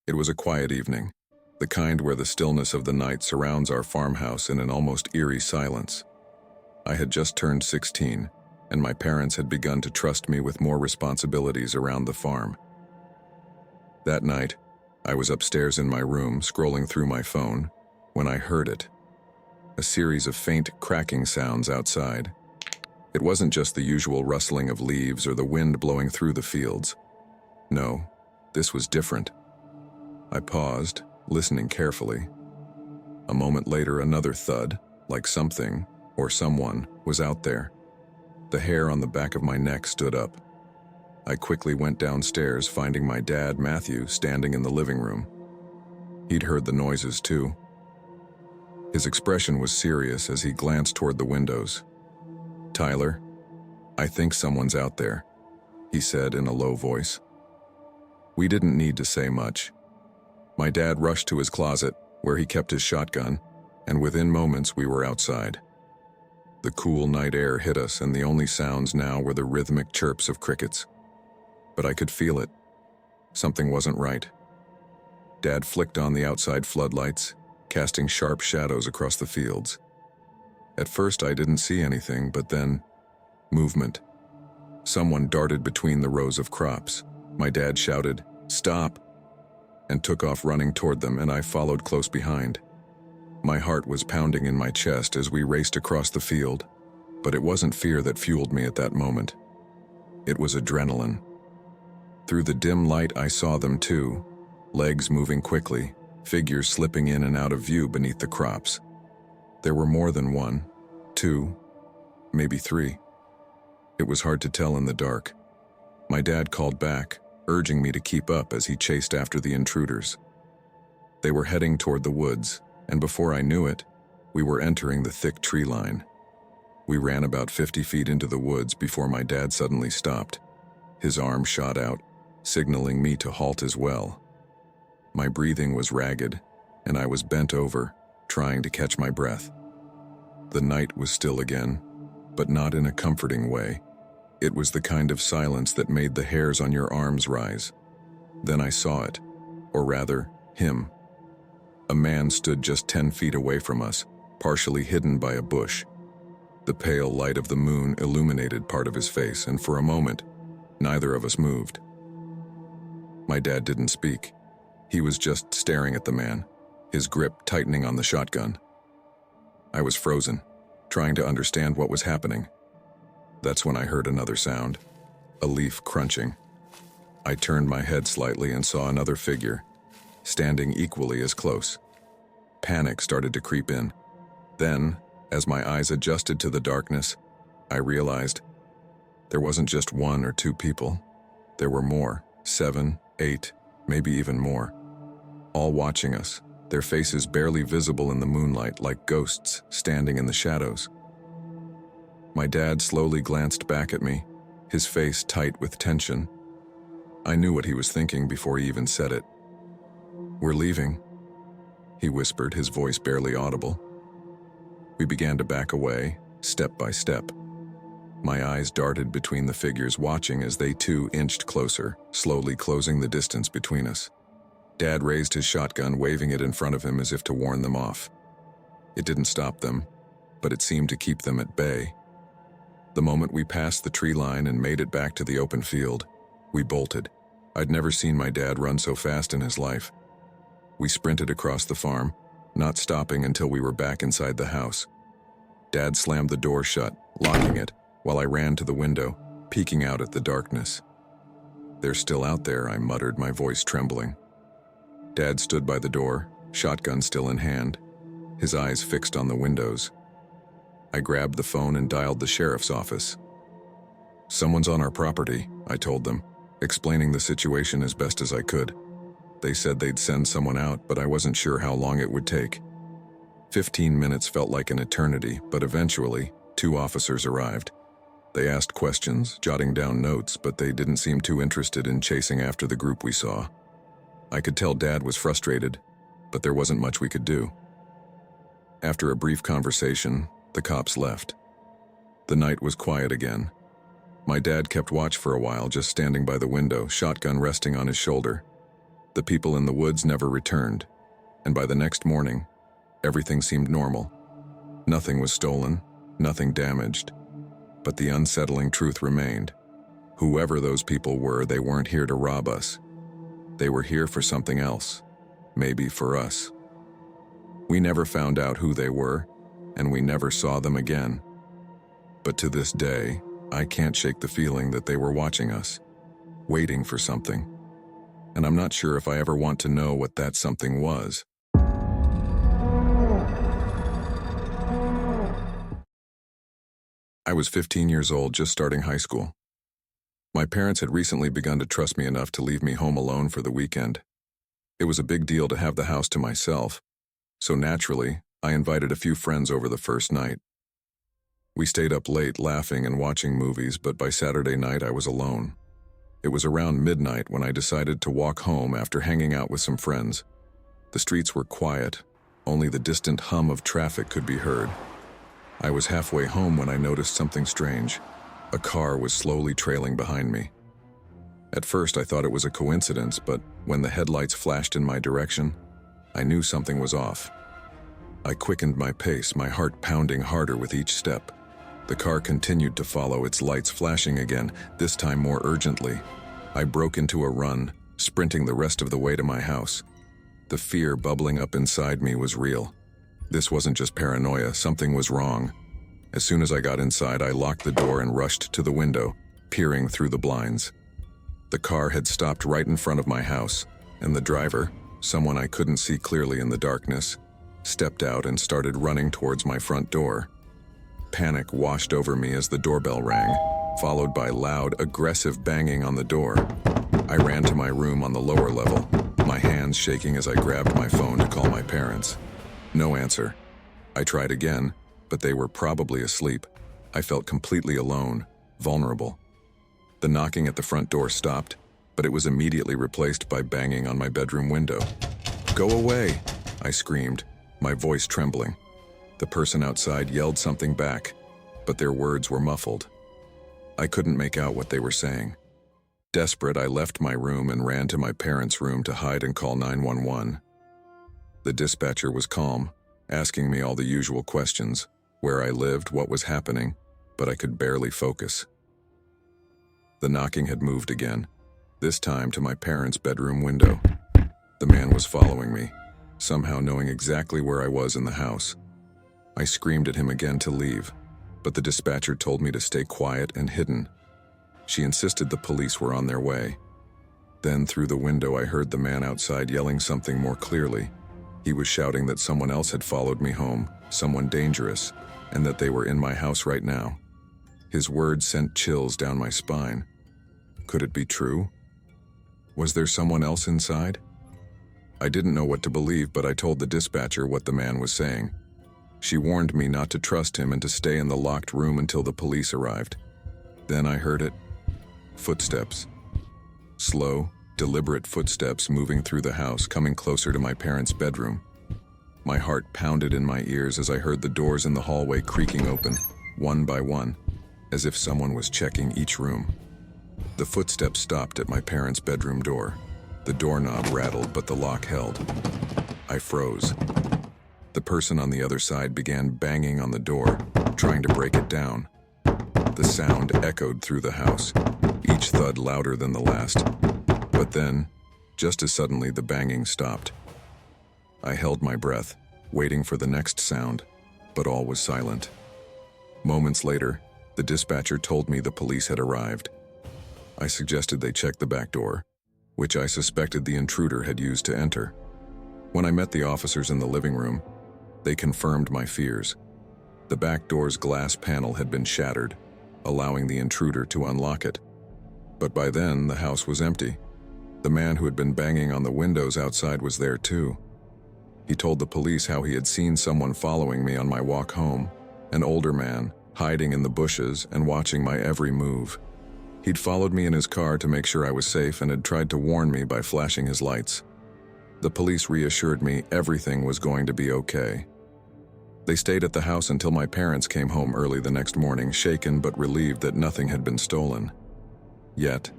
It was a quiet evening, the kind where the stillness of the night surrounds our farmhouse in an almost eerie silence. I had just turned 16, and my parents had begun to trust me with more responsibilities around the farm. That night, I was upstairs in my room scrolling through my phone when I heard it. A series of faint cracking sounds outside. It wasn't just the usual rustling of leaves or the wind blowing through the fields. No, this was different. I paused, listening carefully. A moment later, another thud, like something, or someone, was out there. The hair on the back of my neck stood up. I quickly went downstairs, finding my dad, Matthew, standing in the living room. He'd heard the noises too. His expression was serious as he glanced toward the windows. "Tyler, I think someone's out there," he said in a low voice. We didn't need to say much. My dad rushed to his closet, where he kept his shotgun, and within moments we were outside. The cool night air hit us, and the only sounds now were the rhythmic chirps of crickets. But I could feel it. Something wasn't right. Dad flicked on the outside floodlights, casting sharp shadows across the fields. At first I didn't see anything, but then, movement. Someone darted between the rows of crops. My dad shouted, "Stop!" and took off running toward them, and I followed close behind. My heart was pounding in my chest as we raced across the field, but it wasn't fear that fueled me at that moment. It was adrenaline. Through the dim light I saw them too, legs moving quickly, figures slipping in and out of view beneath the crops. There were more than one, two, maybe three. It was hard to tell in the dark. My dad called back, urging me to keep up as he chased after the intruders. They were heading toward the woods, and before I knew it, we were entering the thick tree line. We ran about 50 feet into the woods before my dad suddenly stopped. His arm shot out, signaling me to halt as well. My breathing was ragged, and I was bent over, trying to catch my breath. The night was still again, but not in a comforting way. It was the kind of silence that made the hairs on your arms rise. Then I saw it, or rather, him. A man stood just 10 feet away from us, partially hidden by a bush. The pale light of the moon illuminated part of his face, and for a moment, neither of us moved. My dad didn't speak. He was just staring at the man, his grip tightening on the shotgun. I was frozen, trying to understand what was happening. That's when I heard another sound, a leaf crunching. I turned my head slightly and saw another figure, standing equally as close. Panic started to creep in. Then, as my eyes adjusted to the darkness, I realized there wasn't just one or two people. There were more, 7, 8, maybe even more, all watching us, their faces barely visible in the moonlight like ghosts standing in the shadows. My dad slowly glanced back at me, his face tight with tension. I knew what he was thinking before he even said it. "We're leaving," he whispered, his voice barely audible. We began to back away, step by step. My eyes darted between the figures, watching as they too inched closer, slowly closing the distance between us. Dad raised his shotgun, waving it in front of him as if to warn them off. It didn't stop them, but it seemed to keep them at bay. The moment we passed the tree line and made it back to the open field, we bolted. I'd never seen my dad run so fast in his life. We sprinted across the farm, not stopping until we were back inside the house. Dad slammed the door shut, locking it, while I ran to the window, peeking out at the darkness. "They're still out there," I muttered, my voice trembling. Dad stood by the door, shotgun still in hand, his eyes fixed on the windows. I grabbed the phone and dialed the sheriff's office. "Someone's on our property," I told them, explaining the situation as best as I could. They said they'd send someone out, but I wasn't sure how long it would take. 15 minutes felt like an eternity, but eventually, 2 officers arrived. They asked questions, jotting down notes, but they didn't seem too interested in chasing after the group we saw. I could tell Dad was frustrated, but there wasn't much we could do. After a brief conversation, the cops left. The night was quiet again. My dad kept watch for a while, just standing by the window, shotgun resting on his shoulder. The people in the woods never returned, and by the next morning, everything seemed normal. Nothing was stolen, nothing damaged, but the unsettling truth remained. Whoever those people were, they weren't here to rob us. They were here for something else, maybe for us. We never found out who they were, and we never saw them again. But to this day, I can't shake the feeling that they were watching us, waiting for something. And I'm not sure if I ever want to know what that something was. I was 15 years old, just starting high school. My parents had recently begun to trust me enough to leave me home alone for the weekend. It was a big deal to have the house to myself, so naturally, I invited a few friends over the first night. We stayed up late laughing and watching movies, but by Saturday night I was alone. It was around midnight when I decided to walk home after hanging out with some friends. The streets were quiet, only the distant hum of traffic could be heard. I was halfway home when I noticed something strange. A car was slowly trailing behind me. At first I thought it was a coincidence, but when the headlights flashed in my direction, I knew something was off. I quickened my pace, my heart pounding harder with each step. The car continued to follow, its lights flashing again, this time more urgently. I broke into a run, sprinting the rest of the way to my house. The fear bubbling up inside me was real. This wasn't just paranoia, something was wrong. As soon as I got inside, I locked the door and rushed to the window, peering through the blinds. The car had stopped right in front of my house, and the driver, someone I couldn't see clearly in the darkness, stepped out and started running towards my front door. Panic washed over me as the doorbell rang, followed by loud, aggressive banging on the door. I ran to my room on the lower level, my hands shaking as I grabbed my phone to call my parents. No answer. I tried again, but they were probably asleep. I felt completely alone, vulnerable. The knocking at the front door stopped, but it was immediately replaced by banging on my bedroom window. "Go away!" I screamed, my voice trembling. The person outside yelled something back, but their words were muffled. I couldn't make out what they were saying. Desperate, I left my room and ran to my parents' room to hide and call 911. The dispatcher was calm, asking me all the usual questions, where I lived, what was happening, but I could barely focus. The knocking had moved again, this time to my parents' bedroom window. The man was following me, somehow knowing exactly where I was in the house. I screamed at him again to leave, but the dispatcher told me to stay quiet and hidden. She insisted the police were on their way. Then through the window I heard the man outside yelling something more clearly. He was shouting that someone else had followed me home, someone dangerous, and that they were in my house right now. His words sent chills down my spine. Could it be true? Was there someone else inside? I didn't know what to believe, but I told the dispatcher what the man was saying. She warned me not to trust him and to stay in the locked room until the police arrived. Then I heard it. Footsteps. Slow, deliberate footsteps moving through the house, coming closer to my parents' bedroom. My heart pounded in my ears as I heard the doors in the hallway creaking open, one by one, as if someone was checking each room. The footsteps stopped at my parents' bedroom door. The doorknob rattled, but the lock held. I froze. The person on the other side began banging on the door, trying to break it down. The sound echoed through the house, each thud louder than the last. But then, just as suddenly, the banging stopped. I held my breath, waiting for the next sound, but all was silent. Moments later, the dispatcher told me the police had arrived. I suggested they check the back door, which I suspected the intruder had used to enter. When I met the officers in the living room, they confirmed my fears. The back door's glass panel had been shattered, allowing the intruder to unlock it. But by then, the house was empty. The man who had been banging on the windows outside was there too. He told the police how he had seen someone following me on my walk home, an older man, hiding in the bushes and watching my every move. He'd followed me in his car to make sure I was safe and had tried to warn me by flashing his lights. The police reassured me everything was going to be okay. They stayed at the house until my parents came home early the next morning, shaken but relieved that nothing had been stolen. Yet,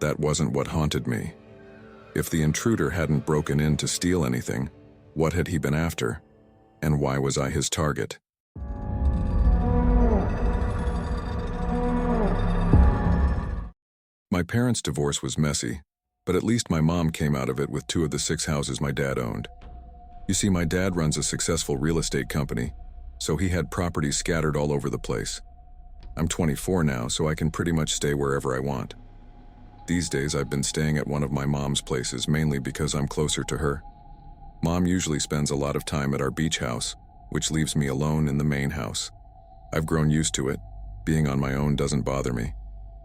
that wasn't what haunted me. If the intruder hadn't broken in to steal anything, what had he been after? And why was I his target? My parents' divorce was messy, but at least my mom came out of it with 2 of the 6 houses my dad owned. You see, my dad runs a successful real estate company, so he had properties scattered all over the place. I'm 24 now, so I can pretty much stay wherever I want. These days, I've been staying at one of my mom's places mainly because I'm closer to her. Mom usually spends a lot of time at our beach house, which leaves me alone in the main house. I've grown used to it. Being on my own doesn't bother me.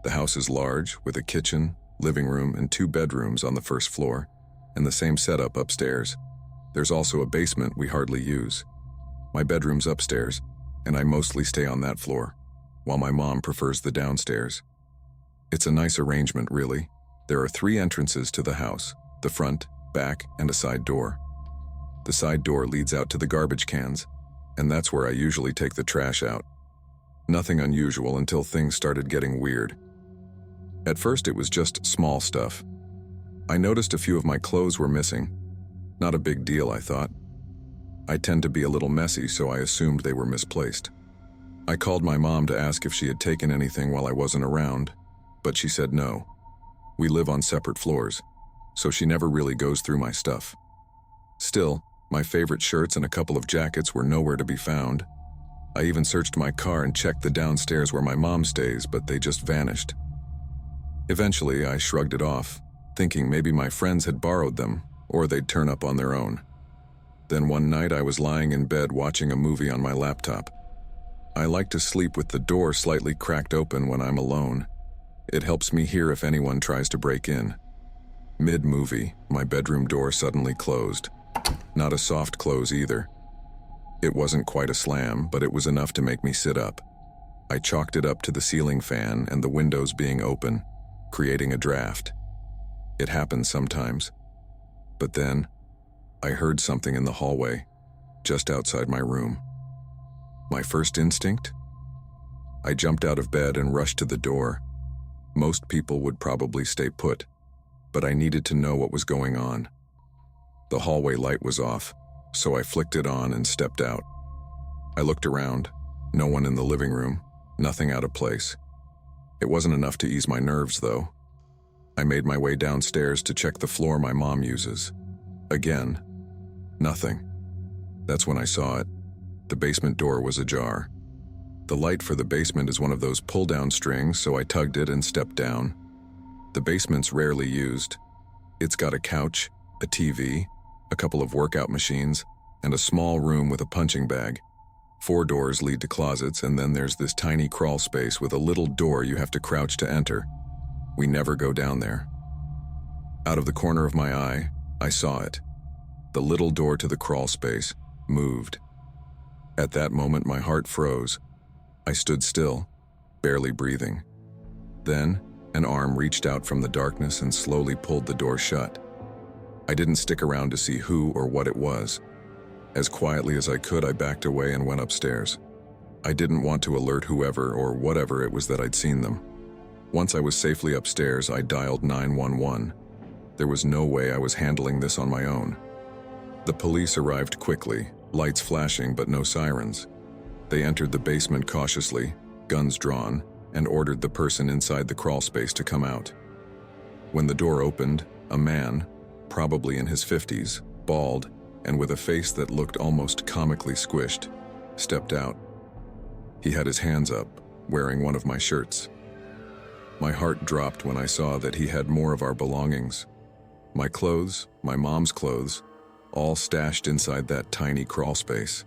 The house is large, with a kitchen, living room, and 2 bedrooms on the first floor, and the same setup upstairs. There's also a basement we hardly use. My bedroom's upstairs, and I mostly stay on that floor, while my mom prefers the downstairs. It's a nice arrangement, really. There are 3 entrances to the house: the front, back, and a side door. The side door leads out to the garbage cans, and that's where I usually take the trash out. Nothing unusual until things started getting weird. At first, it was just small stuff. I noticed a few of my clothes were missing. Not a big deal, I thought. I tend to be a little messy, so I assumed they were misplaced. I called my mom to ask if she had taken anything while I wasn't around, but she said no. We live on separate floors, so she never really goes through my stuff. Still, my favorite shirts and a couple of jackets were nowhere to be found. I even searched my car and checked the downstairs where my mom stays, but they just vanished. Eventually, I shrugged it off, thinking maybe my friends had borrowed them, or they'd turn up on their own. Then one night I was lying in bed watching a movie on my laptop. I like to sleep with the door slightly cracked open when I'm alone. It helps me hear if anyone tries to break in. Mid-movie, my bedroom door suddenly closed. Not a soft close either. It wasn't quite a slam, but it was enough to make me sit up. I chalked it up to the ceiling fan and the windows being open, creating a draft. It happens sometimes. But then, I heard something in the hallway, just outside my room. My first instinct? I jumped out of bed and rushed to the door. Most people would probably stay put, but I needed to know what was going on. The hallway light was off, so I flicked it on and stepped out. I looked around, no one in the living room, nothing out of place. It wasn't enough to ease my nerves, though. I made my way downstairs to check the floor my mom uses. Again, nothing. That's when I saw it. The basement door was ajar. The light for the basement is one of those pull-down strings, so I tugged it and stepped down. The basement's rarely used. It's got a couch, a TV, a couple of workout machines, and a small room with a punching bag. 4 doors lead to closets, and then there's this tiny crawl space with a little door you have to crouch to enter. We never go down there. Out of the corner of my eye, I saw it. The little door to the crawl space moved. At that moment, my heart froze. I stood still, barely breathing. Then, an arm reached out from the darkness and slowly pulled the door shut. I didn't stick around to see who or what it was. As quietly as I could, I backed away and went upstairs. I didn't want to alert whoever or whatever it was that I'd seen them. Once I was safely upstairs, I dialed 911. There was no way I was handling this on my own. The police arrived quickly, lights flashing but no sirens. They entered the basement cautiously, guns drawn, and ordered the person inside the crawl space to come out. When the door opened, a man, probably in his 50s, bald, and with a face that looked almost comically squished, stepped out. He had his hands up, wearing one of my shirts. My heart dropped when I saw that he had more of our belongings. My clothes, my mom's clothes, all stashed inside that tiny crawl space.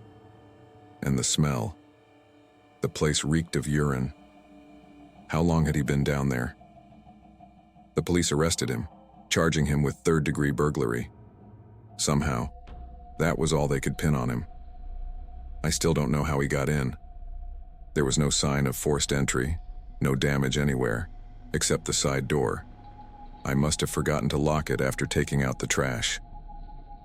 And the smell. The place reeked of urine. How long had he been down there? The police arrested him, charging him with third-degree burglary. Somehow, that was all they could pin on him. I still don't know how he got in. There was no sign of forced entry, no damage anywhere, except the side door. I must have forgotten to lock it after taking out the trash.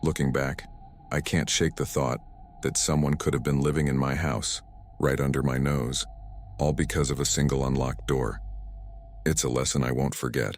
Looking back, I can't shake the thought that someone could have been living in my house, right under my nose, all because of a single unlocked door. It's a lesson I won't forget.